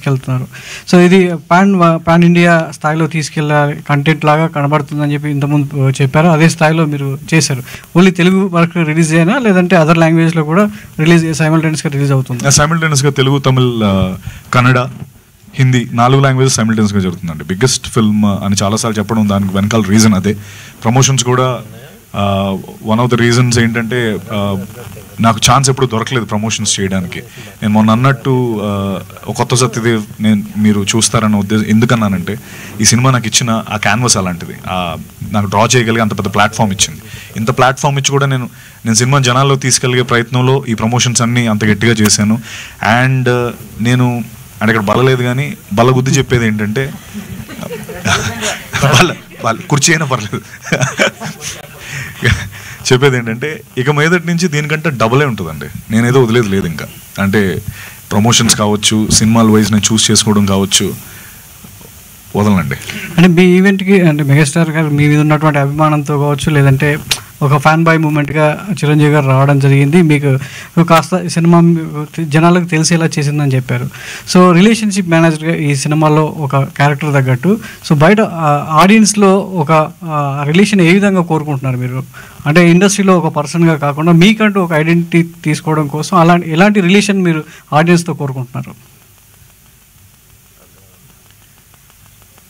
తీసుకెళ్తున్నారు. సో ఇది pan India స్థాయిలో తీసుకెళ్ళాలి కంటెంట్ లాగా కనబడుతుందని చెప్పి ఇంతకుముందు చెప్పారు. అదే స్థాయిలో మీరు చేశారు. ఓన్లీ తెలుగు వరకు రిలీజ్ అయినా లేదంటే అదర్ లాంగ్వేజ్లో కూడా సైమల్టేనియస్గా రిలీజ్ అవుతుంది? సైమల్టేనియస్గా తెలుగు, తమిళ్, కన్నడ, హిందీ 4 లాంగ్వేజెస్ సైమల్టేనియస్గా జరుగుతుందండి. బిగ్గెస్ట్ ఫిల్మ్ అని చాలాసార్లు చెప్పడం దానికి వెనకాల రీజన్ అదే. ప్రమోషన్స్ కూడా వన్ ఆఫ్ ద రీజన్స్ ఏంటంటే నాకు ఛాన్స్ ఎప్పుడు దొరకలేదు ప్రమోషన్స్ చేయడానికి. నేను మొన్న అన్నట్టు కొత్త సత్యదేవ్ మీరు చూస్తారన్న ఉద్దేశం ఎందుకన్నానంటే ఈ సినిమా నాకు ఇచ్చిన ఆ క్యాన్వస్ అలాంటిది. నాకు డ్రా చేయగలిగే అంత పెద్ద ప్లాట్ఫామ్ ఇచ్చింది. ఇంత ప్లాట్ఫామ్ ఇచ్చి కూడా నేను సినిమా జనాల్లో తీసుకెళ్ళగే ప్రయత్నంలో ఈ ప్రమోషన్స్ అన్నీ అంత గట్టిగా చేశాను. అండ్ నేను అంటే ఇక్కడ బలలేదు కానీ బల గుద్ది చెప్పేది ఏంటంటే కుర్చీ అయినా పర్లేదు చెప్పేది ఏంటంటే ఇక మీదటి నుంచి దీనికంటే డబులే ఉంటుందండి. నేనేదో వదిలేదు లేదు ఇంకా. అంటే ప్రమోషన్స్ కావచ్చు, సినిమాల వైజ్ నేను చూస్ చేసుకోవడం కావచ్చు, వదలండి. అంటే మీ ఈవెంట్కి అంటే మెగాస్టార్ గారు మీ మీద ఉన్నటువంటి అభిమానంతో కావచ్చు, లేదంటే ఒక ఫ్యాన్ బాయ్ మూమెంట్గా చిరంజీవి గారు రావడం జరిగింది. మీకు కాస్త సినిమా జనాలకు తెలిసేలా చేసిందని చెప్పారు. సో రిలేషన్షిప్ మేనేజర్గా ఈ సినిమాలో ఒక క్యారెక్టర్ తగ్గట్టు సో బయట ఆడియన్స్లో ఒక రిలేషన్ ఏ విధంగా కోరుకుంటున్నారు మీరు? అంటే ఇండస్ట్రీలో ఒక పర్సన్గా కాకుండా మీకంటూ ఒక ఐడెంటిటీ తీసుకోవడం కోసం ఎలాంటి రిలేషన్ మీరు ఆడియన్స్తో కోరుకుంటున్నారు?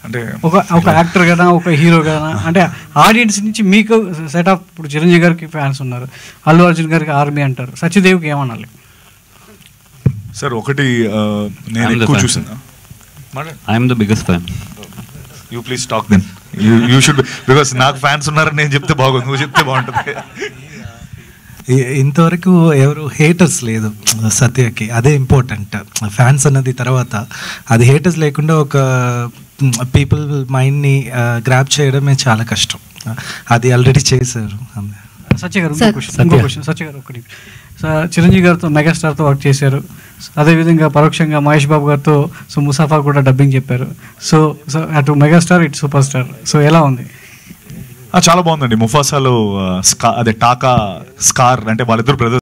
అంటే ఒక యాక్టర్ కదా, ఒక హీరో కదా, అంటే ఆడియన్స్ నుంచి మీకు సెట్ ఆఫ్ ఇప్పుడు చిరంజీవి గారికి ఫ్యాన్స్ ఉన్నారు, అల్లు అర్జున్ గారికి ఆర్మీ అంటారు, సత్యదేవ్కి ఏమనాలి సార్? ఒకటి నేను ఎక్కువ చూసాను. I'm the biggest fan. You please talk then. You should, because నాకు ఫ్యాన్స్ ఉన్నారని నేను చెప్తే బాగుంది, నువ్వు చెప్తే బాగుంటుంది. ఇంతవరకు ఎవరు హేటర్స్ లేదు సత్యకి, అదే ఇంపార్టెంట్. ఫ్యాన్స్ అన్నది తర్వాత, అది హేటర్స్ లేకుండా ఒక పీపుల్ మైండ్ని గ్రాప్ చేయడమే చాలా కష్టం. అది ఆల్రెడీ చేశారు. సత్య గారు సత్య గారు ఒకటి చిరంజీవి గారితో మెగాస్టార్తో వర్క్ చేశారు. అదేవిధంగా పరోక్షంగా మహేష్ బాబు గారితో సో ముసాఫా కూడా డబ్బింగ్ చెప్పారు. సో అటు మెగాస్టార్ ఇటు సూపర్ స్టార్. సో ఎలా ఉంది? చాలా బాగుందండి. ముఫాసాలో అదే టాకా స్కార్ అంటే వాళ్ళిద్దరు బ్రదర్స్.